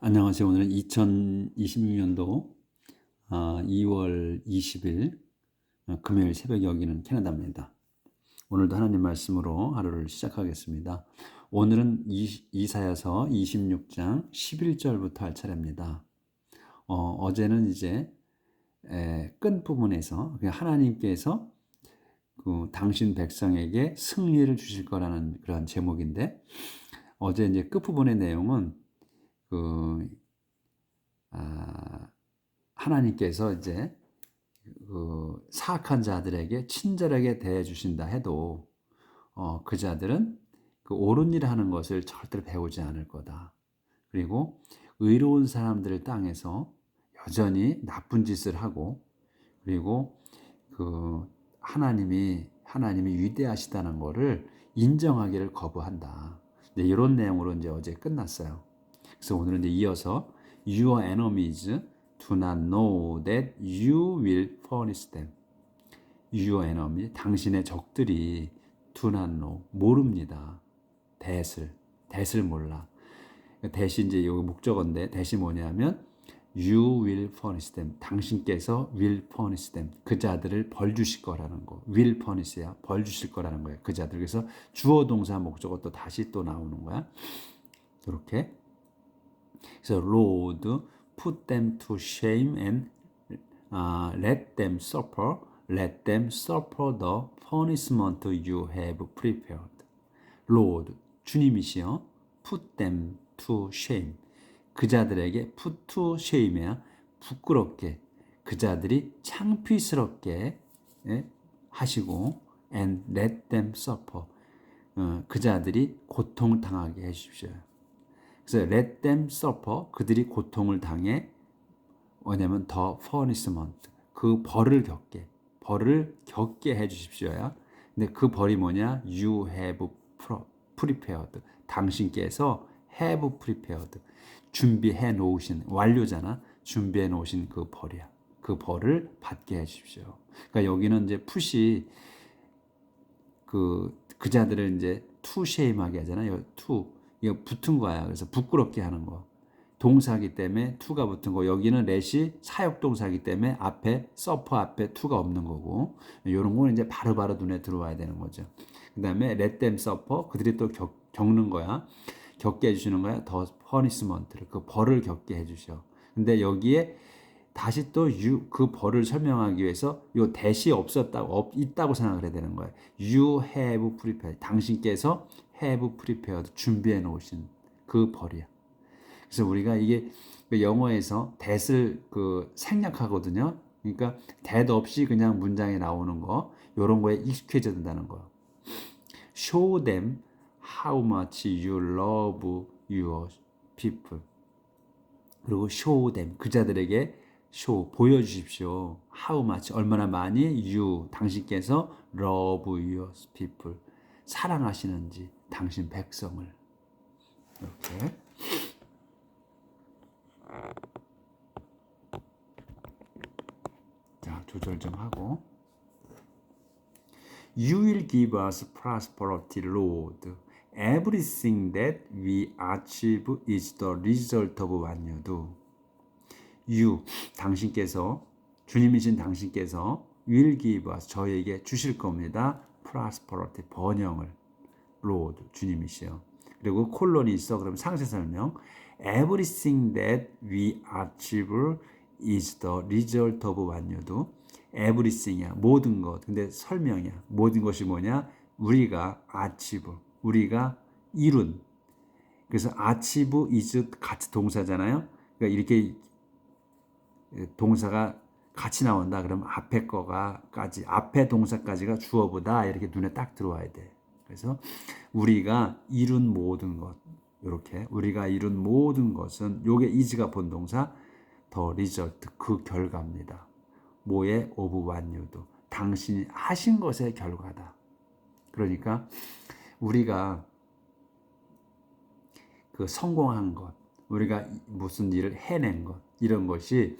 안녕하세요. 오늘은 2026년도 2월 20일 금요일 새벽 여기는 캐나다입니다. 오늘도 하나님 말씀으로 하루를 시작하겠습니다. 오늘은 이사야서 26장 11절부터 할 차례입니다. 어제는 이제 끝 부분에서 하나님께서 당신 백성에게 승리를 주실 거라는 그런 제목인데, 어제 이제 끝 부분의 내용은 하나님께서 이제 사악한 자들에게 친절하게 대해 주신다 해도 그 자들은 옳은 일을 하는 것을 절대로 배우지 않을 거다. 그리고 의로운 사람들을 땅에서 여전히 나쁜 짓을 하고, 그리고 하나님이 위대하시다는 것을 인정하기를 거부한다. 이런 내용으로 이제 어제 끝났어요. 그래서 오늘은 이제 이어서 Your enemies do not know that you will punish them. Your enemy, 당신의 적들이 do not know, 모릅니다. that을 몰라. that이 이제 여기 목적어인데, that이 뭐냐면 you will punish them. 당신께서 will punish them. 그 자들을 벌 주실 거라는 거. will punish야 벌 주실 거라는 거예요. 그 자들. 그래서 주어 동사 목적어 또 다시 또 나오는 거야. 이렇게. 그래서 Lord, put them to shame and let them suffer the punishment you have prepared. Lord, 주님이시여, put them to shame. 그 자들에게 put to shame야, 부끄럽게, 그 자들이 창피스럽게 하시고, and let them suffer. 그 자들이 고통당하게 해주십시오. 그래서 let them suffer, 그들이 고통을 당해, 뭐냐면 the punishment, 그 벌을 겪게 해주십시오야. 근데 그 벌이 뭐냐? You have prepared, 당신께서 have prepared, 준비해 놓으신, 완료잖아. 준비해 놓으신 그 벌이야. 그 벌을 받게 해주십시오. 그러니까 여기는 이제 풋이 그 자들을 이제 to shame하게 하잖아요. to, 이거 붙은 거야. 그래서 부끄럽게 하는 거. 동사기 때문에 to가 붙은 거. 여기는 let이 사역 동사기 때문에 앞에 suffer 앞에 to가 없는 거고. 이런 거는 이제 바로바로 눈에 들어와야 되는 거죠. 그다음에 let them suffer, 그들이 또 겪는 거야. 겪게 해주시는 거야. 더 punishment를, 그 벌을 겪게 해주셔. 근데 여기에 다시 또 그 벌을 설명하기 위해서 요 대시 있다고 생각을 해야 되는 거예요. You have prepared, 당신께서 have prepared, 준비해 놓으신 그 벌이야. 그래서 우리가 이게 영어에서 that을 생략하거든요. 그러니까 that 없이 그냥 문장에 나오는 거, 요런 거에 익숙해져야 된다는 거. Show them how much you love your people. 그리고 show them, 그 자들에게 show, 보여주십시오. How much, 얼마나 많이 you, 당신께서 love your people, 사랑하시는지 당신 백성을. 이렇게. 자, 조절 좀 하고. You will give us prosperity, Lord. Everything that we achieve is the result of what you do. You, 당신께서, 주님이신 당신께서 will give us, 저에게 주실 겁니다. prosperity, 번영을. Lord, 주님이시여. 그리고 콜론이 있어. 그럼 상세 설명. Everything that we achieve is the result of what you do. everything이야, 모든 것. 근데 설명이야. 모든 것이 뭐냐? 우리가 achieve, 우리가 이룬. 그래서 achieve is 같이 동사잖아요. 그러니까 이렇게 동사가 같이 나온다. 그럼 앞에 거가까지, 앞에 동사까지가 주어보다 이렇게 눈에 딱 들어와야 돼. 그래서 우리가 이룬 모든 것, 이렇게 우리가 이룬 모든 것은, 요게 is가 본동사, the result, 그 결과입니다. 뭐의 of what you do, 당신이 하신 것의 결과다. 그러니까 우리가 성공한 것, 우리가 무슨 일을 해낸 것, 이런 것이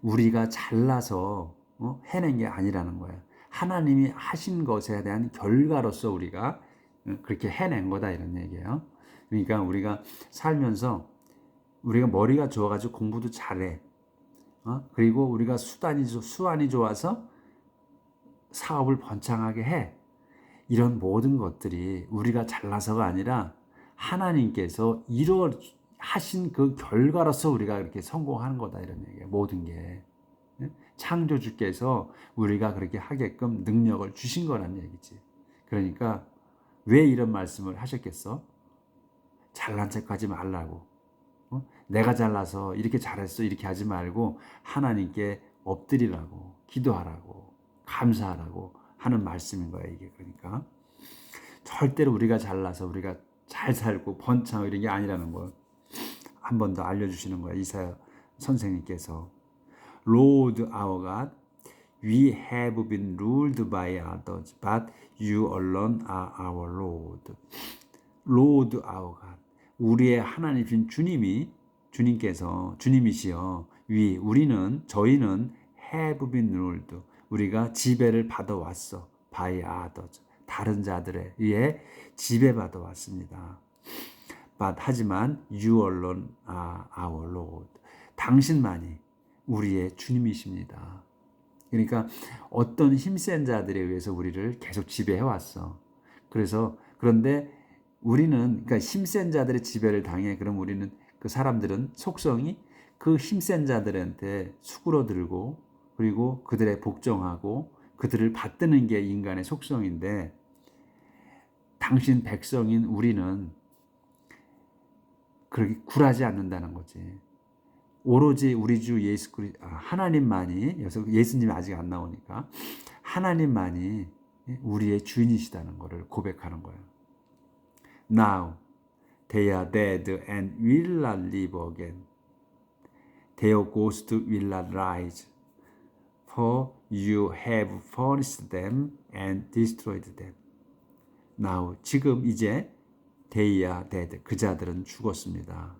우리가 잘나서 해낸 게 아니라는 거야. 하나님이 하신 것에 대한 결과로서 우리가 그렇게 해낸 거다, 이런 얘기예요. 그러니까 우리가 살면서 우리가 머리가 좋아가지고 공부도 잘해. 그리고 우리가 수완이 좋아서 사업을 번창하게 해. 이런 모든 것들이 우리가 잘나서가 아니라 하나님께서 하신 그 결과로서 우리가 이렇게 성공하는 거다 이런 얘기예요. 모든 게. 창조주께서 우리가 그렇게 하게끔 능력을 주신 거란 얘기지. 그러니까 왜 이런 말씀을 하셨겠어? 잘난 척하지 말라고. 내가 잘나서 이렇게 잘했어 이렇게 하지 말고 하나님께 엎드리라고 기도하라고 감사하라고 하는 말씀인 거야 이게. 그러니까 절대로 우리가 잘나서 우리가 잘 살고 번창 이런 게 아니라는 걸 한 번 더 알려주시는 거야 이사야 선생님께서. Lord our God, we have been ruled by others, but you alone are our Lord. Lord our God, 우리의 하나님이신 주님이시여, 저희는 have been ruled, 우리가 지배를 받아왔어. by others, 다른 자들에 의해 지배받아 왔습니다. 하지만 you alone are our Lord, 당신만이 우리의 주님이십니다. 그러니까 어떤 힘센 자들에 의해서 우리를 계속 지배해 왔어. 그런데 우리는 그러니까 힘센 자들의 지배를 당해. 그럼 우리는 그 사람들은 속성이 그 힘센 자들한테 수그러들고 그리고 그들의 복종하고 그들을 받드는 게 인간의 속성인데, 당신 백성인 우리는 그렇게 굴하지 않는다는 거지. 오로지 우리 주 예수 그리스도 하나님만이, 여기서 예수님이 아직 안 나오니까 하나님만이 우리의 주인이시다는 것을 고백하는 거예요. Now they are dead and will not live again. Their ghost will not rise. For you have furnished them and destroyed them. Now 지금 이제 they are dead, 그 자들은 죽었습니다.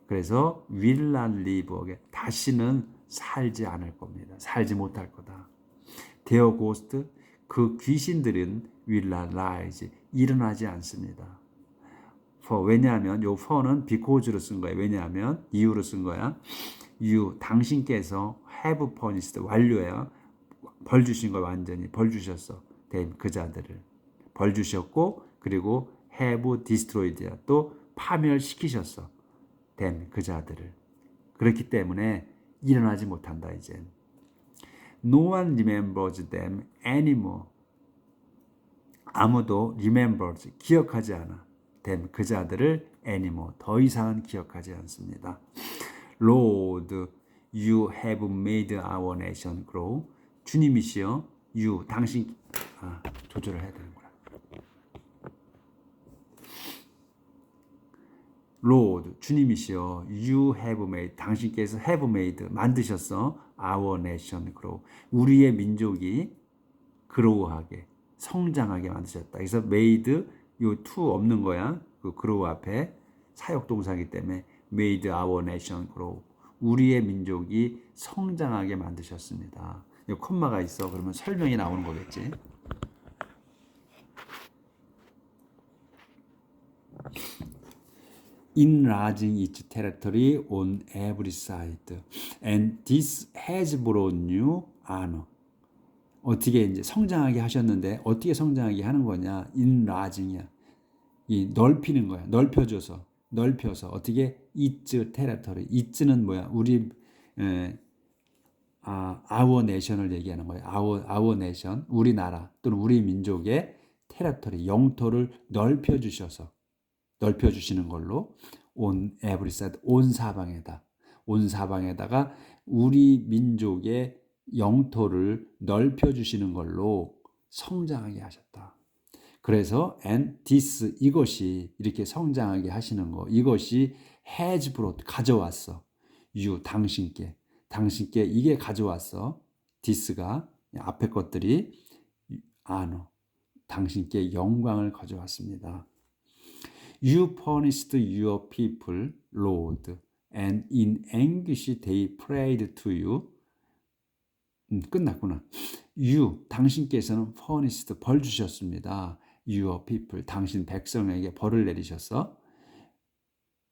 그래서 will not live again, 다시는 살지 않을 겁니다. 살지 못할 거다. Their ghost, 그 귀신들은 will not rise, 일어나지 않습니다. For, 왜냐하면 요 for는 because로 쓴 거예요. 왜냐하면 이유로 쓴 거야. You, 당신께서 have punished, 완료야. 벌 주신 거야. 완전히 벌 주셨어. them, 그 자들을 벌 주셨고, 그리고 have destroyed야, 또 파멸시키셨어. them, 그 자들을. 그렇기 때문에 일어나지 못한다 이제. No one remembers them anymore. 아무도 remembers, 기억하지 않아. them, 그 자들을 anymore, 더 이상은 기억하지 않습니다. Lord, you have made our nation grow. 주님이시여, you, 당신, 조절을 해야 되는구나. Lord, 주님이시여, you have made, 당신께서 have made, 만드셨어. our nation grow, 우리의 민족이 grow하게, 성장하게 만드셨다. 그래서 made, 요 to 없는 거야. 그 grow 앞에 사역동사이기 때문에 made our nation grow, 우리의 민족이 성장하게 만드셨습니다. 이 콤마가 있어. 그러면 설명이 나오는 거겠지. Enlarging its territory on every side, and this has brought new honor. 어떻게 이제 성장하게 하셨는데 어떻게 성장하게 하는 거냐? enlarging이야. 이 넓히는 거야. 넓혀서 어떻게 its territory. its는 뭐야? 우리 our nation을 얘기하는 거예요. our nation, 우리나라 또는 우리 민족의 territory, 영토를 넓혀주시는 걸로 on every side, 온 사방에다가 우리 민족의 영토를 넓혀주시는 걸로 성장하게 하셨다. 그래서 and this, 이것이 이렇게 성장하게 하시는 거, 이것이 has brought, 가져왔어. you, 당신께 이게 가져왔어. this가 앞에 것들이 honor, 당신께 영광을 가져왔습니다. You punished your people, Lord, and in anguish they prayed to you. 끝났구나. You, 당신께서는 punished, 벌 주셨습니다. Your people, 당신 백성에게 벌을 내리셨어.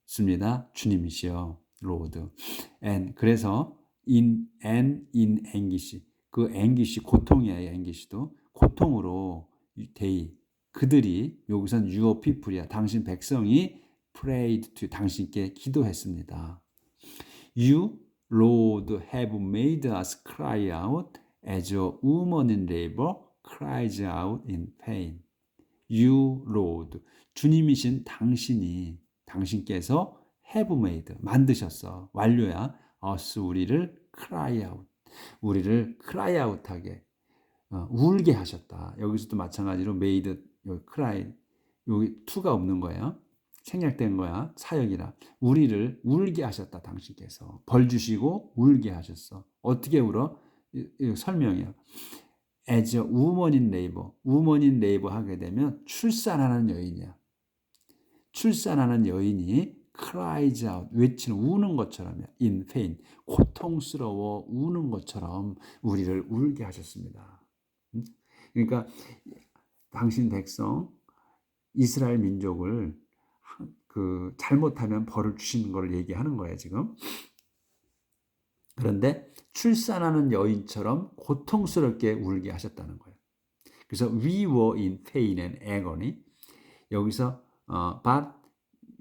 주셨습니다. 주님이시여, Lord. And 그래서 in anguish, 그 anguish 고통이에요. anguish도 고통으로 they 그들이 여기선 your people이야. 당신 백성이 prayed to 당신께 기도했습니다. You, Lord, have made us cry out as a woman in labor cries out in pain. You, Lord, 주님이신 당신이 당신께서 have made 만드셨어. 완료야. us 우리를 cry out 우리를 cry out하게 울게 하셨다. 여기서도 마찬가지로 made 여기 cry 여기 to가 없는 거예요. 생략된 거야. 사역이라. 우리를 울게 하셨다. 당신께서 벌 주시고 울게 하셨어. 어떻게 울어? 설명이에요. As a woman in labor. woman in labor 하게 되면 출산하는 여인이야. 출산하는 여인이 cries out, 외치는 우는 것처럼 in pain, 고통스러워 우는 것처럼 우리를 울게 하셨습니다. 그러니까 당신 백성 이스라엘 민족을 그 잘못하면 벌을 주시는 걸 얘기하는 거예요, 지금. 그런데 출산하는 여인처럼 고통스럽게 울게 하셨다는 거예요. 그래서 we were in pain and agony. 여기서 but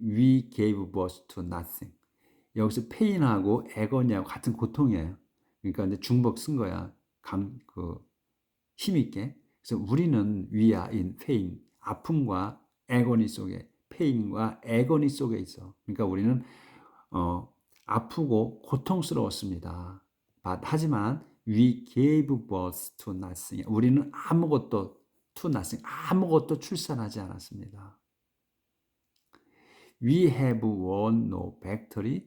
we gave birth to nothing. 여기서 pain하고 agony하고 같은 고통이에요. 그러니까 이제 중복 쓴 거야. 힘있게. 그래서 우리는 we are in pain. 아픔과 agony 속에, pain과 agony 속에 있어. 그러니까 우리는 아프고 고통스러웠습니다. 하지만 we gave birth to nothing. 우리는 아무것도 to nothing. 아무것도 출산하지 않았습니다. We have won no victory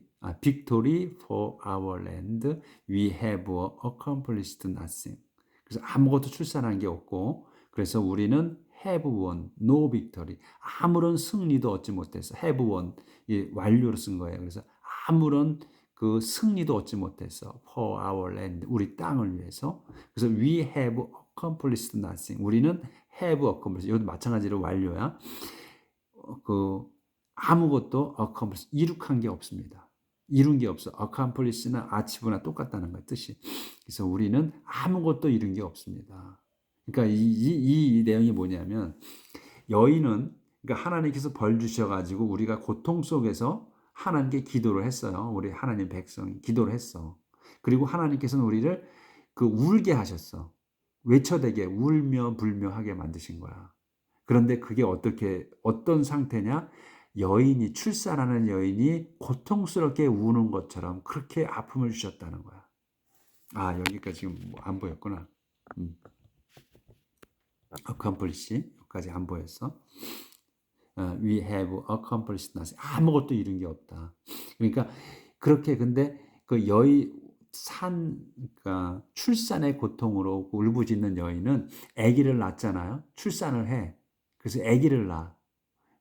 for our land. We have accomplished nothing. 그래서 아무것도 출산한 게 없고, 그래서 우리는 have won no victory. 아무런 승리도 얻지 못했어. have won 완료로 쓴 거예요. 그래서 아무런 그 승리도 얻지 못했어. for our land. 우리 땅을 위해서. 그래서 we have accomplished nothing. 우리는 have accomplished. 이것도 마찬가지로 완료야. 아무것도 accomplish, 이룩한 게 없습니다. 이룬 게 없어. accomplish나 achieve나 똑같다는 거야, 뜻이. 그래서 우리는 아무것도 이룬 게 없습니다. 그러니까 이 내용이 뭐냐면 여인은 그러니까 하나님께서 벌 주셔가지고 우리가 고통 속에서 하나님께 기도를 했어요. 우리 하나님 백성이 기도를 했어. 그리고 하나님께서는 우리를 울게 하셨어. 외쳐대게 울며 불며 하게 만드신 거야. 그런데 그게 어떤 상태냐? 여인이 출산하는 여인이 고통스럽게 우는 것처럼 그렇게 아픔을 주셨다는 거야. 아, 여기까지 지금 안 보였구나. accomplish 여기까지 안 보였어. We have accomplished nothing. 아무것도 이룬 게 없다. 그러니까 그렇게 근데 그 그러니까 출산의 고통으로 울부짖는 여인은 아기를 낳잖아요. 출산을 해. 그래서 아기를 낳아.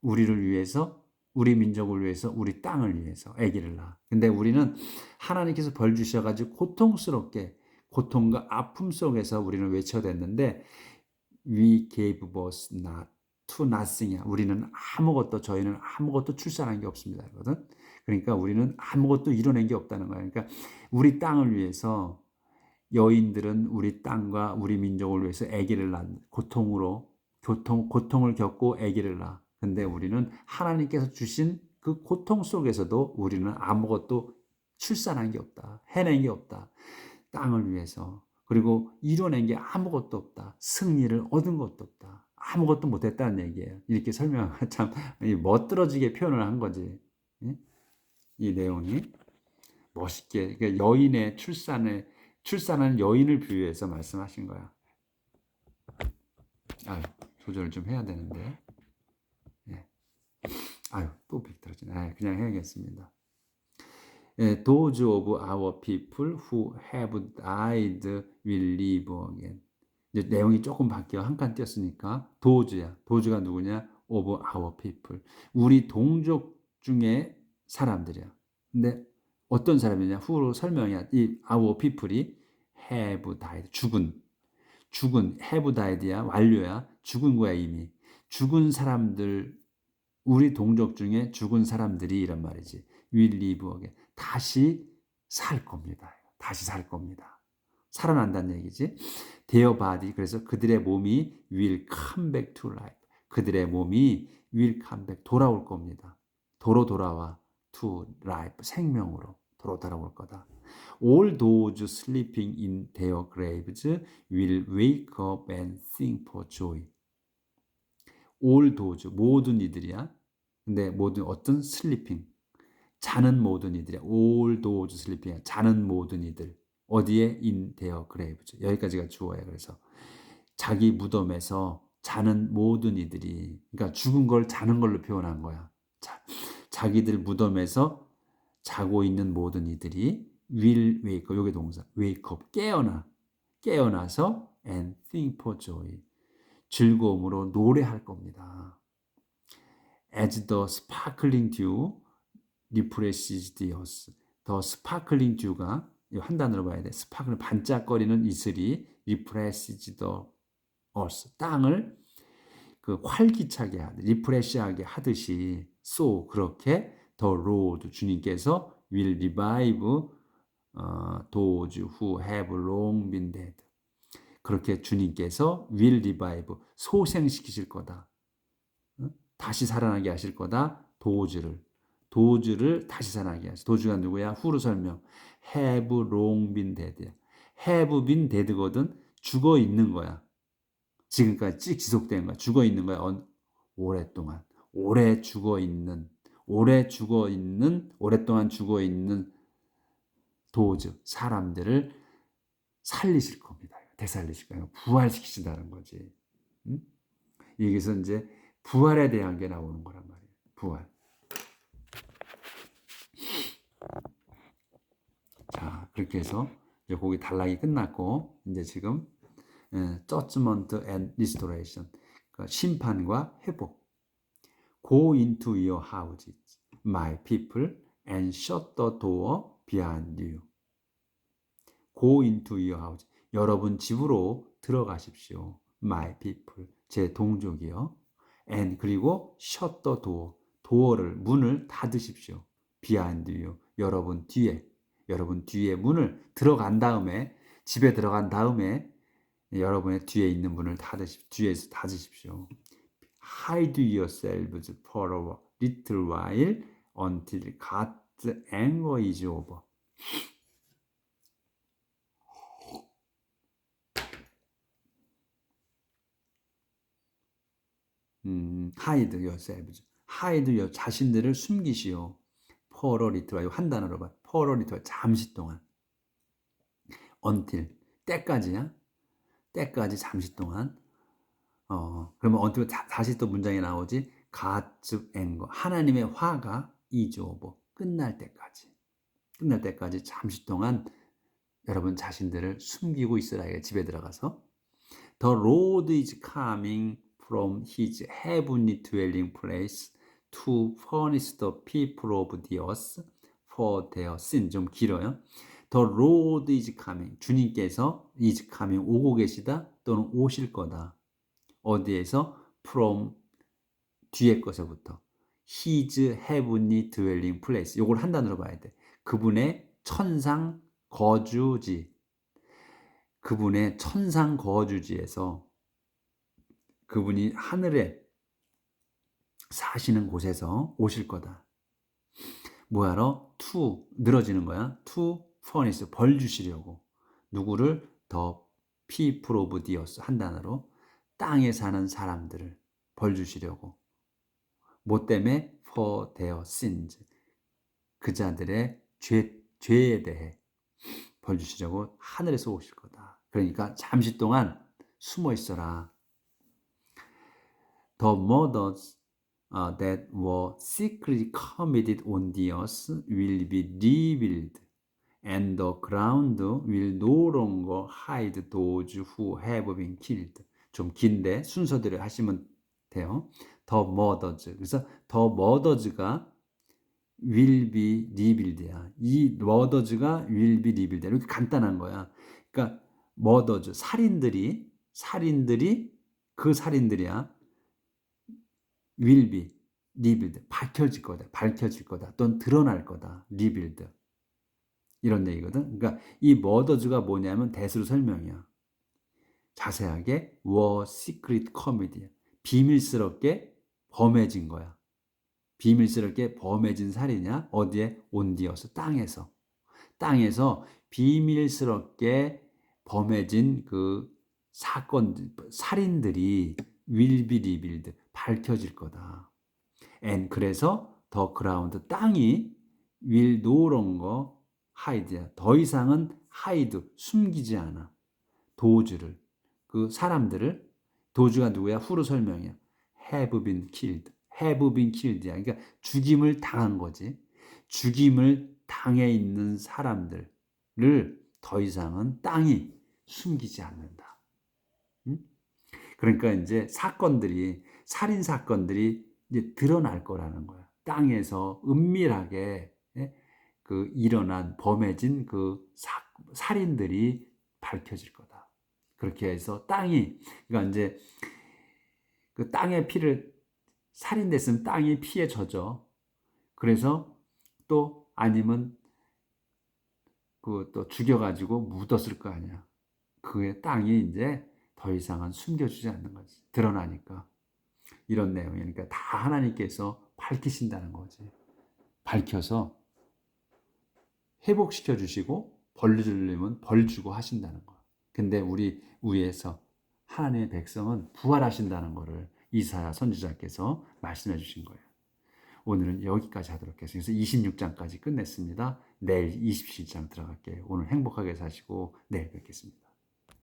우리를 위해서, 우리 민족을 위해서, 우리 땅을 위해서 아기를 낳아. 근데 우리는 하나님께서 벌 주셔가지고 고통스럽게 고통과 아픔 속에서 우리는 외쳐댔는데 we gave birth not to nothing이야. 우리는 저희는 아무것도 출산한 게 없습니다. 거든. 그러니까 우리는 아무것도 이뤄낸 게 없다는 거야. 그러니까 우리 땅을 위해서 여인들은 우리 땅과 우리 민족을 위해서 아기를 낳는 고통을 겪고 아기를 낳아. 근데 우리는 하나님께서 주신 그 고통 속에서도 우리는 아무것도 출산한 게 없다. 해낸 게 없다. 땅을 위해서. 그리고 이뤄낸 게 아무것도 없다. 승리를 얻은 것도 없다. 아무것도 못했다는 얘기예요. 이렇게 설명하면 참 멋들어지게 표현을 한 거지. 이 내용이 멋있게 그러니까 여인의 출산하는 여인을 비유해서 말씀하신 거야. 조절을 좀 해야 되는데. 또 비틀어지네. 그냥 해야겠습니다. Those of our people who have died will live again. 이제 내용이 조금 바뀌어 한 칸 띄었으니까 도주야. 도주가 누구냐? Of our people. 우리 동족 중에 사람들이야. 근데 어떤 사람이냐? 후로 설명이야. 이 our people이 have died. 죽은 have died야. 완료야. 죽은 거야 이미. 죽은 사람들 우리 동족 중에 죽은 사람들이 이란 말이지. will live again. 다시 살 겁니다. 다시 살 겁니다. 살아난다는 얘기지. Their body, 그래서 그들의 몸이 will come back to life. 그들의 몸이 will come back, 돌아올 겁니다. 도로 돌아와, to life, 생명으로 도로 돌아올 거다. All those sleeping in their graves will wake up and sing for joy. All those, 모든 이들이야. 근데 모든 어떤 sleeping, 자는 모든 이들이야. All those sleeping, 자는 모든 이들. 어디에? In their graves. 여기까지가 주어야. 그래서 자기 무덤에서 자는 모든 이들이, 그러니까 죽은 걸 자는 걸로 표현한 거야. 자기들 무덤에서 자고 있는 모든 이들이 will wake up, 요게 동사, wake up, 깨어나서 and sing for joy, 즐거움으로 노래할 겁니다. As the sparkling dew refreshes the earth. The sparkling dew가 한 단어로 봐야 돼. 스파클 반짝거리는 이슬이 refreshes the earth. 땅을 그 활기차게 하듯, 리프레시하게 하듯이 so 그렇게 the Lord 주님께서 will revive those who have long been dead. 그렇게 주님께서 will revive, 소생시키실 거다. 다시 살아나게 하실 거다. 도주를 다시 살아나게 하실. 도주가 누구야? 후로 설명. have long been dead. have been dead거든. 죽어 있는 거야. 지금까지 쭉 지속된 거야. 죽어 있는 거야. 오랫동안. 오랫동안 죽어 있는 도주, 사람들을 살리실 겁니다. 되살리실 거예요. 부활시키신다는 거지. 응? 여기서 이제 부활에 대한 게 나오는 거란 말이에요. 부활. 자, 그렇게 해서 이제 거기 단락이 끝났고, 이제 지금 judgment and restoration, 그러니까 심판과 회복. Go into your houses, my people, and shut the door behind you. Go into your house. 여러분 집으로 들어가십시오. My people, 제 동족이요. And 그리고 shut the door, 도어를, 문을 닫으십시오. Behind you, 여러분 뒤에 문을 들어간 다음에, 집에 들어간 다음에 여러분의 뒤에 있는 문을 뒤에서 닫으십시오. Hide yourselves for a little while until God's anger is over. hide yourselves. hide 자신들을 숨기시오. for a little while, 한 단어로 봐. for a little while, 잠시 동안. until, 때까지야. 때까지 잠시 동안. 그러면 until 다시 또 문장이 나오지. God's anger, 하나님의 화가 is over, 끝날 때까지 잠시 동안 여러분 자신들을 숨기고 있으라. 집에 들어가서 The Lord is coming from his heavenly dwelling place to punish the people of the earth for their sin. 좀 길어요. The Lord is coming. 주님께서 is coming, 오고 계시다 또는 오실 거다. 어디에서? From, 뒤에 것에부터. His heavenly dwelling place. 요걸 한 단어로 봐야 돼. 그분의 천상 거주지. 그분의 천상 거주지에서, 그분이 하늘에 사시는 곳에서 오실 거다. 뭐하러? to, 늘어지는 거야. to furnish, 벌 주시려고. 누구를? the people of the earth, 한 단어로. 땅에 사는 사람들을 벌 주시려고. 뭐 때문에? for their sins, 그 자들의 죄에 대해 벌 주시려고 하늘에서 오실 거다. 그러니까 잠시 동안 숨어 있어라. The murders that were secretly committed on the earth will be revealed, and the ground will no longer hide those who have been killed. 좀 긴데 순서대로 하시면 돼요. The murders. 그래서 the murders가 will be revealed야. 이 murders가 will be revealed. 이렇게 간단한 거야. 그러니까 murders, 살인들이 그 살인들이야. will be, 리빌드, 밝혀질 거다, 밝혀질 거다, 또는 드러날 거다, 리빌드. 이런 얘기거든. 그러니까 이 머더즈가 뭐냐면 대수로 설명이야. 자세하게 were secret comedy, 비밀스럽게 범해진 거야. 비밀스럽게 범해진 살이냐? 어디에? 온디어스, 땅에서. 땅에서 비밀스럽게 범해진 그 사건, 살인들이 will be revealed, 밝혀질 거다. and 그래서 the ground, 땅이 will no longer hide, 더 이상은 hide, 숨기지 않아. 도주를, 그 사람들을, 도주가 누구야? 후로 설명이야. have been killed. have been killed야. 그러니까 죽임을 당한 거지. 죽임을 당해 있는 사람들을 더 이상은 땅이 숨기지 않는다. 응? 그러니까 이제 사건들이, 살인 사건들이 이제 드러날 거라는 거야. 땅에서 은밀하게, 예? 그 일어난 범해진 그 살인들이 밝혀질 거다. 그렇게 해서 땅이, 그러니까 이제 그 땅의 피를, 살인됐으면 땅이 피에 젖어. 그래서 또 아니면 그 또 죽여가지고 묻었을 거 아니야. 그의 땅이 이제 더 이상은 숨겨주지 않는 거지. 드러나니까. 이런 내용이니까 다 하나님께서 밝히신다는 거지. 밝혀서 회복시켜 주시고 벌 주려면 벌 주고 하신다는 거. 근데 우리 위에서 하나님의 백성은 부활하신다는 것을 이사야 선지자께서 말씀해 주신 거예요. 오늘은 여기까지 하도록 하겠습니다. 그래서 26장까지 끝냈습니다. 내일 27장 들어갈게요. 오늘 행복하게 사시고 내일 뵙겠습니다.